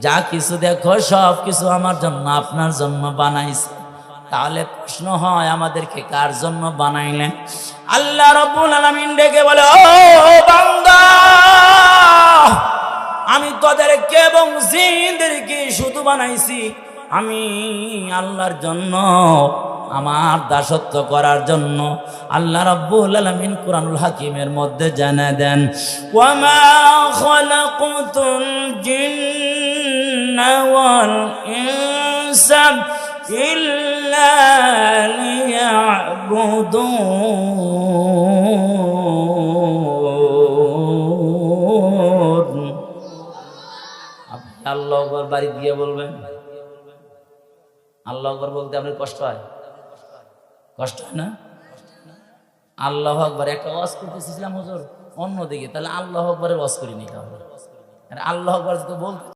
যা কিছু দেখো সব কিছু আমার জন্য, আপনার জন্য বানাইছে। তাহলে প্রশ্ন হয়, আমাদেরকে কার জন্য বানাইলেন? আল্লাহ রাব্বুল আলামিন ডেকে বলে, ও বান্দা, আমি তোদেরকে এবং জিনদেরকে শুধু বানাইছি আমি আল্লাহর জন্য, আমার দাসত্ব করার জন্য। আল্লাহ রাব্বুল আলামিন কুরআনুল হাকিমের মধ্যে জানিয়ে দেন, ওয়ামা খালাকুতুল জিন্না ওয়াল ইনসা ইল্লা লিয়াবুদুন। আপনি আল্লাহু আকবার বাড়ি গিয়ে বলবেন। আল্লাহু আকবার বলতে আপনার কষ্ট হয়? কষ্ট হয় না? আল্লাহু আকবার একটা ওয়াজ করতেছিলাম হুজুর অন্যদিকে, তাহলে আল্লাহু আকবারের ওয়াজ করি নি, তাহলে আল্লাহু আকবার তো বলতে